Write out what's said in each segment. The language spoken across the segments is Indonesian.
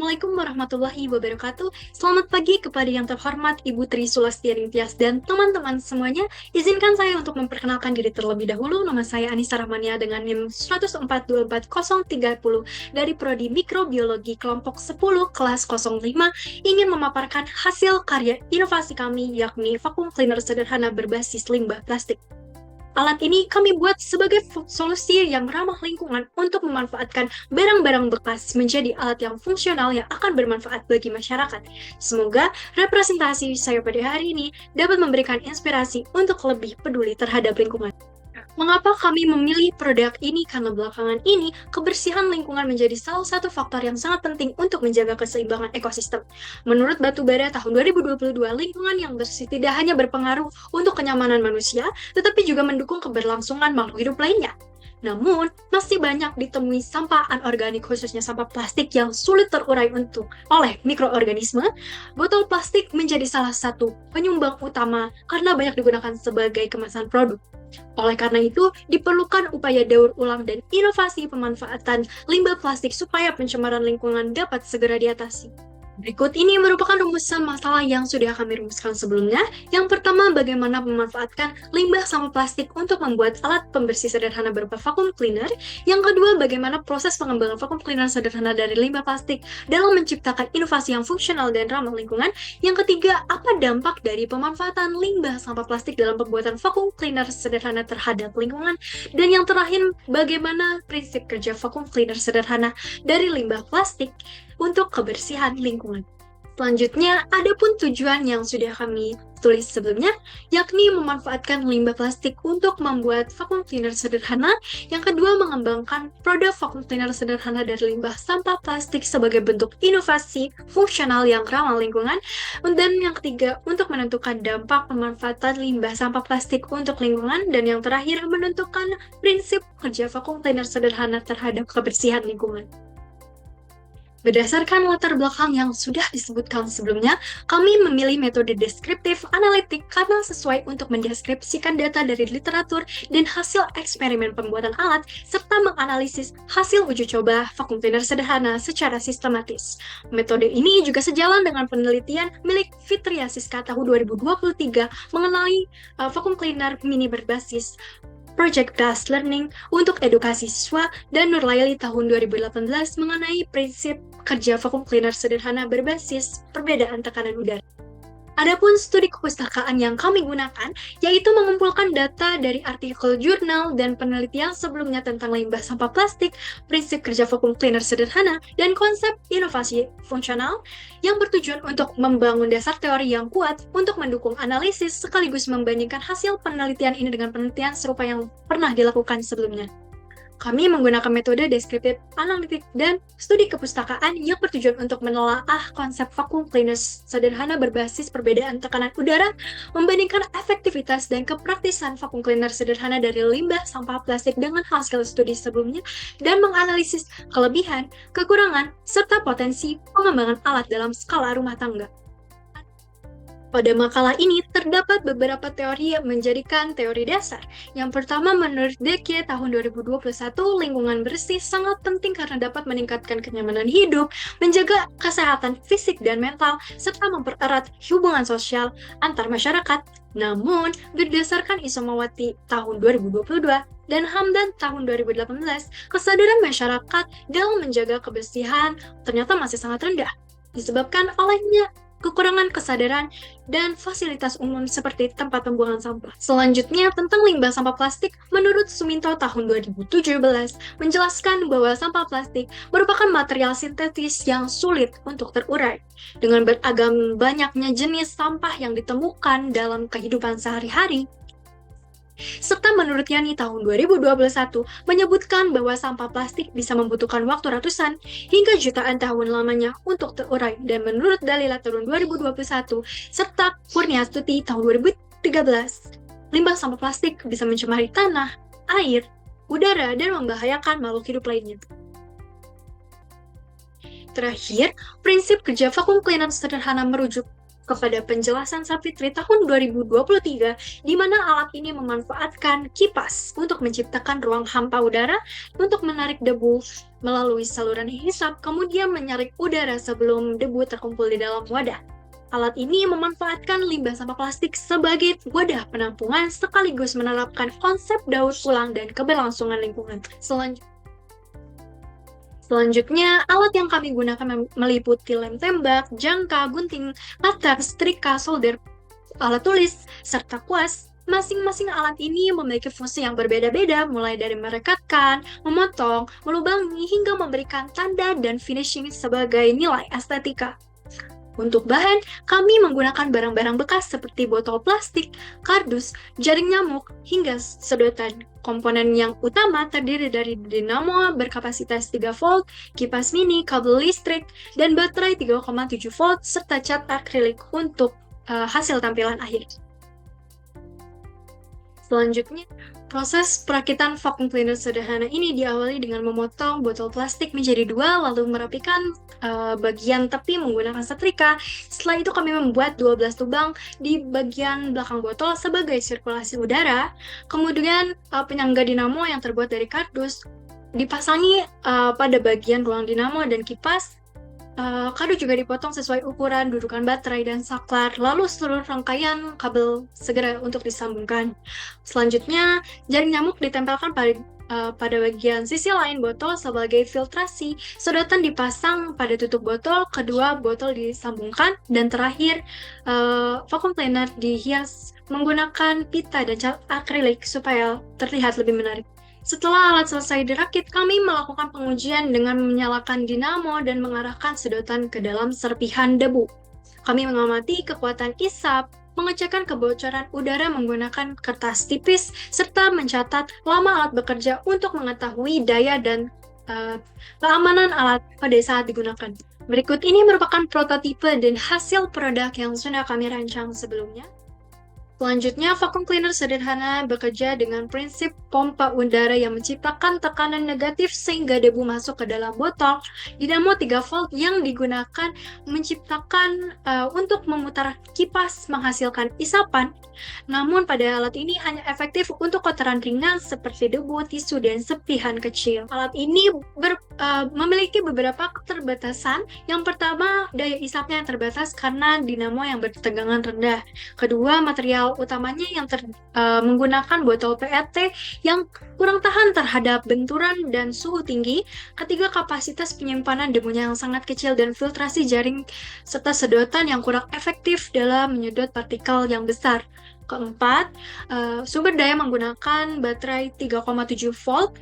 Assalamualaikum warahmatullahi wabarakatuh. Selamat pagi kepada yang terhormat Ibu Tri Sulastya Tias dan teman-teman semuanya. Izinkan saya untuk memperkenalkan diri terlebih dahulu. Nama saya Anissa Rahmania dengan NIM 104244030 dari Prodi Mikrobiologi kelompok 10 kelas 05 ingin memaparkan hasil karya inovasi kami yakni vacuum cleaner sederhana berbasis limbah plastik. Alat ini kami buat sebagai solusi yang ramah lingkungan untuk memanfaatkan barang-barang bekas menjadi alat yang fungsional yang akan bermanfaat bagi masyarakat. Semoga representasi saya pada hari ini dapat memberikan inspirasi untuk lebih peduli terhadap lingkungan. Mengapa kami memilih produk ini? Karena belakangan ini, kebersihan lingkungan menjadi salah satu faktor yang sangat penting untuk menjaga keseimbangan ekosistem. Menurut Batubara tahun 2022, lingkungan yang bersih tidak hanya berpengaruh untuk kenyamanan manusia, tetapi juga mendukung keberlangsungan makhluk hidup lainnya. Namun, masih banyak ditemui sampah anorganik khususnya sampah plastik yang sulit terurai oleh mikroorganisme. Botol plastik menjadi salah satu penyumbang utama karena banyak digunakan sebagai kemasan produk. Oleh karena itu, diperlukan upaya daur ulang dan inovasi pemanfaatan limbah plastik supaya pencemaran lingkungan dapat segera diatasi. Berikut ini merupakan rumusan masalah yang sudah kami rumuskan sebelumnya. Yang pertama, bagaimana memanfaatkan limbah sampah plastik untuk membuat alat pembersih sederhana berupa vacuum cleaner. Yang kedua, bagaimana proses pengembangan vacuum cleaner sederhana dari limbah plastik dalam menciptakan inovasi yang fungsional dan ramah lingkungan. Yang ketiga, apa dampak dari pemanfaatan limbah sampah plastik dalam pembuatan vacuum cleaner sederhana terhadap lingkungan. Dan yang terakhir, bagaimana prinsip kerja vacuum cleaner sederhana dari limbah plastik untuk kebersihan lingkungan. Selanjutnya, ada pun tujuan yang sudah kami tulis sebelumnya, yakni memanfaatkan limbah plastik untuk membuat vacuum cleaner sederhana. Yang kedua, mengembangkan produk vacuum cleaner sederhana dari limbah sampah plastik sebagai bentuk inovasi fungsional yang ramah lingkungan. Dan yang ketiga, untuk menentukan dampak pemanfaatan limbah sampah plastik untuk lingkungan. Dan yang terakhir, menentukan prinsip kerja vacuum cleaner sederhana terhadap kebersihan lingkungan. Berdasarkan latar belakang yang sudah disebutkan sebelumnya, kami memilih metode deskriptif analitik karena sesuai untuk mendeskripsikan data dari literatur dan hasil eksperimen pembuatan alat, serta menganalisis hasil uji coba vacuum cleaner sederhana secara sistematis. Metode ini juga sejalan dengan penelitian milik Fitria Siska tahun 2023 mengenai vacuum cleaner mini berbasis Project-Based Learning untuk edukasi siswa dan Nurlaili tahun 2018 mengenai prinsip kerja vacuum cleaner sederhana berbasis perbedaan tekanan udara. Adapun studi kepustakaan yang kami gunakan, yaitu mengumpulkan data dari artikel jurnal dan penelitian sebelumnya tentang limbah sampah plastik, prinsip kerja vacuum cleaner sederhana, dan konsep inovasi fungsional yang bertujuan untuk membangun dasar teori yang kuat untuk mendukung analisis sekaligus membandingkan hasil penelitian ini dengan penelitian serupa yang pernah dilakukan sebelumnya. Kami menggunakan metode deskriptif analitik dan studi kepustakaan yang bertujuan untuk menelaah konsep vacuum cleaner sederhana berbasis perbedaan tekanan udara, membandingkan efektivitas dan kepraktisan vacuum cleaner sederhana dari limbah sampah plastik dengan hasil studi sebelumnya, dan menganalisis kelebihan, kekurangan, serta potensi pengembangan alat dalam skala rumah tangga. Pada makalah ini terdapat beberapa teori yang menjadikan teori dasar. Yang pertama, menurut Deke tahun 2021, lingkungan bersih sangat penting karena dapat meningkatkan kenyamanan hidup, menjaga kesehatan fisik dan mental, serta mempererat hubungan sosial antar masyarakat. Namun, berdasarkan Isomawati tahun 2022 dan Hamdan tahun 2018, kesadaran masyarakat dalam menjaga kebersihan ternyata masih sangat rendah, disebabkan olehnya kekurangan kesadaran dan fasilitas umum seperti tempat pembuangan sampah. Selanjutnya, tentang limbah sampah plastik, menurut Suminto tahun 2017 menjelaskan bahwa sampah plastik merupakan material sintetis yang sulit untuk terurai. Dengan beragam banyaknya jenis sampah yang ditemukan dalam kehidupan sehari-hari, serta menurut Yani tahun 2021 menyebutkan bahwa sampah plastik bisa membutuhkan waktu ratusan hingga jutaan tahun lamanya untuk terurai. Dan menurut Dalila tahun 2021 serta Kurniastuti tahun 2013, limbah sampah plastik bisa mencemari tanah, air, udara, dan membahayakan makhluk hidup lainnya. Terakhir, prinsip kerja vacuum cleaner sederhana merujuk kepada penjelasan Sapitri tahun 2023, di mana alat ini memanfaatkan kipas untuk menciptakan ruang hampa udara untuk menarik debu melalui saluran hisap, kemudian menyaring udara sebelum debu terkumpul di dalam wadah. Alat ini memanfaatkan limbah sampah plastik sebagai wadah penampungan sekaligus menerapkan konsep daur ulang dan keberlangsungan lingkungan. Selanjutnya, alat yang kami gunakan meliputi lem tembak, jangka, gunting, cutter, setrika, solder, alat tulis, serta kuas. Masing-masing alat ini memiliki fungsi yang berbeda-beda, mulai dari merekatkan, memotong, melubangi, hingga memberikan tanda dan finishing sebagai nilai estetika. Untuk bahan, kami menggunakan barang-barang bekas seperti botol plastik, kardus, jaring nyamuk, hingga sedotan. Komponen yang utama terdiri dari dinamo berkapasitas 3 volt, kipas mini, kabel listrik, dan baterai 3,7 volt, serta cat akrilik untuk hasil tampilan akhir. Selanjutnya, proses perakitan vacuum cleaner sederhana ini diawali dengan memotong botol plastik menjadi 2, lalu merapikan bagian tepi menggunakan setrika. Setelah itu kami membuat 12 lubang di bagian belakang botol sebagai sirkulasi udara. Kemudian penyangga dinamo yang terbuat dari kardus dipasangi pada bagian ruang dinamo dan kipas. Kardus juga dipotong sesuai ukuran, dudukan baterai, dan saklar, lalu seluruh rangkaian kabel segera untuk disambungkan. Selanjutnya, jaring nyamuk ditempelkan pada bagian sisi lain botol sebagai filtrasi, sedotan dipasang pada tutup botol, kedua botol disambungkan, dan terakhir, vacuum cleaner dihias menggunakan pita dan cat akrilik supaya terlihat lebih menarik. Setelah alat selesai dirakit, kami melakukan pengujian dengan menyalakan dinamo dan mengarahkan sedotan ke dalam serpihan debu. Kami mengamati kekuatan isap, mengecekkan kebocoran udara menggunakan kertas tipis, serta mencatat lama alat bekerja untuk mengetahui daya dan keamanan alat pada saat digunakan. Berikut ini merupakan prototipe dan hasil produk yang sudah kami rancang sebelumnya. Selanjutnya, vacuum cleaner sederhana bekerja dengan prinsip pompa udara yang menciptakan tekanan negatif sehingga debu masuk ke dalam botol. Dinamo 3 volt yang digunakan menciptakan untuk memutar kipas menghasilkan isapan. Namun pada alat ini hanya efektif untuk kotoran ringan seperti debu, tisu, dan serpihan kecil. Alat ini memiliki beberapa keterbatasan. Yang pertama, daya isapnya yang terbatas karena dinamo yang bertegangan rendah. Kedua, material utamanya yang menggunakan botol PET yang kurang tahan terhadap benturan dan suhu tinggi. Ketiga, kapasitas penyimpanan debunya yang sangat kecil dan filtrasi jaring serta sedotan yang kurang efektif dalam menyedot partikel yang besar. Keempat, sumber daya menggunakan baterai 3,7 volt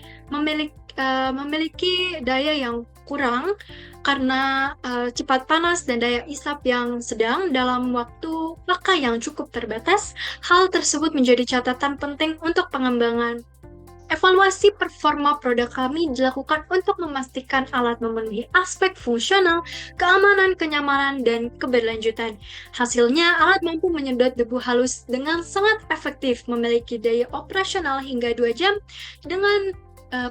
memiliki daya yang kurang karena cepat panas dan daya isap yang sedang dalam waktu pakai yang cukup terbatas. Hal tersebut menjadi catatan penting untuk pengembangan. Evaluasi performa produk kami dilakukan untuk memastikan alat memenuhi aspek fungsional, keamanan, kenyamanan, dan keberlanjutan. Hasilnya, alat mampu menyedot debu halus dengan sangat efektif, memiliki daya operasional hingga 2 jam dengan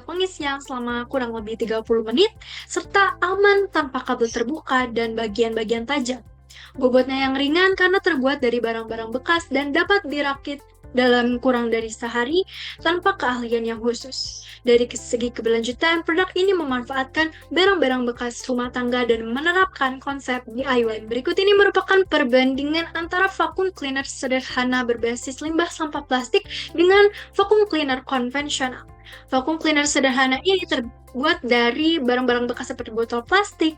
pengisian selama kurang lebih 30 menit, serta aman tanpa kabel terbuka dan bagian-bagian tajam. Bobotnya yang ringan karena terbuat dari barang-barang bekas dan dapat dirakit dalam kurang dari sehari tanpa keahlian yang khusus. Dari segi keberlanjutan, produk ini memanfaatkan barang-barang bekas rumah tangga dan menerapkan konsep DIY. Berikut ini merupakan perbandingan antara vacuum cleaner sederhana berbasis limbah sampah plastik dengan vacuum cleaner konvensional. Vacuum cleaner sederhana ini terbuat dari barang-barang bekas seperti botol plastik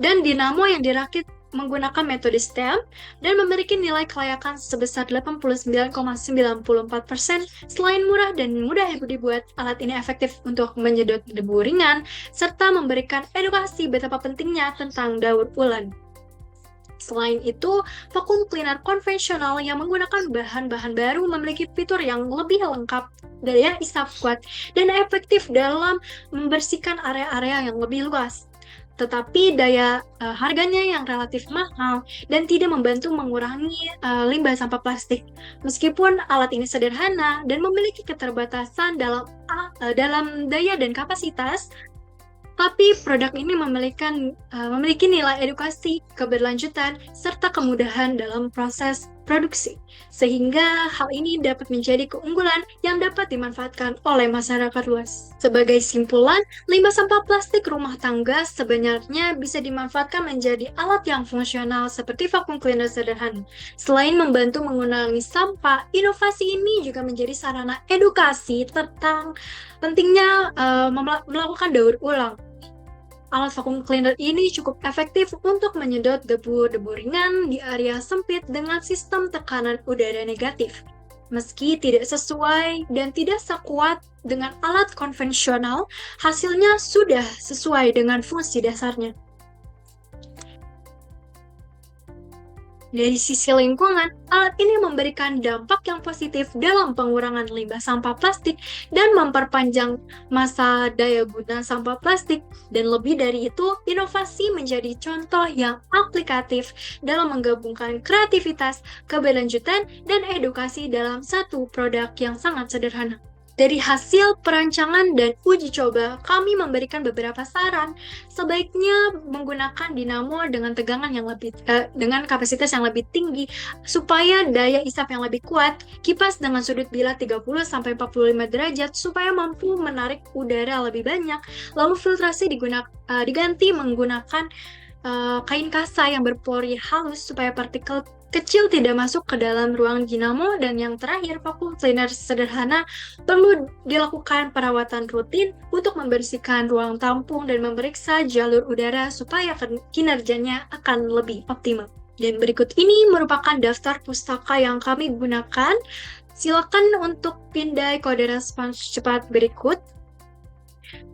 dan dinamo yang dirakit menggunakan metode STEM dan memiliki nilai kelayakan sebesar 89,94%. Selain murah dan mudah dibuat, alat ini efektif untuk menyedot debu ringan serta memberikan edukasi betapa pentingnya tentang daur ulang. Selain itu, vacuum cleaner konvensional yang menggunakan bahan-bahan baru memiliki fitur yang lebih lengkap, daya isap kuat, dan efektif dalam membersihkan area-area yang lebih luas. Tetapi harganya yang relatif mahal dan tidak membantu mengurangi limbah sampah plastik. Meskipun alat ini sederhana dan memiliki keterbatasan dalam daya dan kapasitas, Tapi produk ini memiliki nilai edukasi, keberlanjutan, serta kemudahan dalam proses produksi. Sehingga hal ini dapat menjadi keunggulan yang dapat dimanfaatkan oleh masyarakat luas. Sebagai simpulan, limbah sampah plastik rumah tangga sebenarnya bisa dimanfaatkan menjadi alat yang fungsional seperti vacuum cleaner sederhana. Selain membantu mengurangi sampah, inovasi ini juga menjadi sarana edukasi tentang pentingnya melakukan daur ulang. Alat vacuum cleaner ini cukup efektif untuk menyedot debu-debu ringan di area sempit dengan sistem tekanan udara negatif. Meski tidak sesuai dan tidak sekuat dengan alat konvensional, hasilnya sudah sesuai dengan fungsi dasarnya. Dari sisi lingkungan, alat ini memberikan dampak yang positif dalam pengurangan limbah sampah plastik dan memperpanjang masa daya guna sampah plastik. Dan lebih dari itu, inovasi menjadi contoh yang aplikatif dalam menggabungkan kreativitas, keberlanjutan, dan edukasi dalam satu produk yang sangat sederhana. Dari hasil perancangan dan uji coba, kami memberikan beberapa saran. Sebaiknya menggunakan dinamo dengan dengan kapasitas yang lebih tinggi supaya daya isap yang lebih kuat, kipas dengan sudut bilah 30-45 derajat supaya mampu menarik udara lebih banyak, lalu filtrasi diganti menggunakan kain kasa yang berpori halus supaya partikel kecil tidak masuk ke dalam ruang dinamo, dan yang terakhir, vacuum cleaner sederhana perlu dilakukan perawatan rutin untuk membersihkan ruang tampung dan memeriksa jalur udara supaya kinerjanya akan lebih optimal. Dan berikut ini merupakan daftar pustaka yang kami gunakan. Silakan untuk pindai kode respons cepat berikut.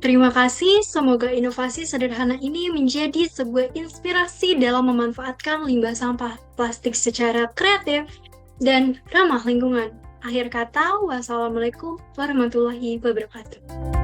Terima kasih, semoga inovasi sederhana ini menjadi sebuah inspirasi dalam memanfaatkan limbah sampah plastik secara kreatif dan ramah lingkungan. Akhir kata, wassalamualaikum warahmatullahi wabarakatuh.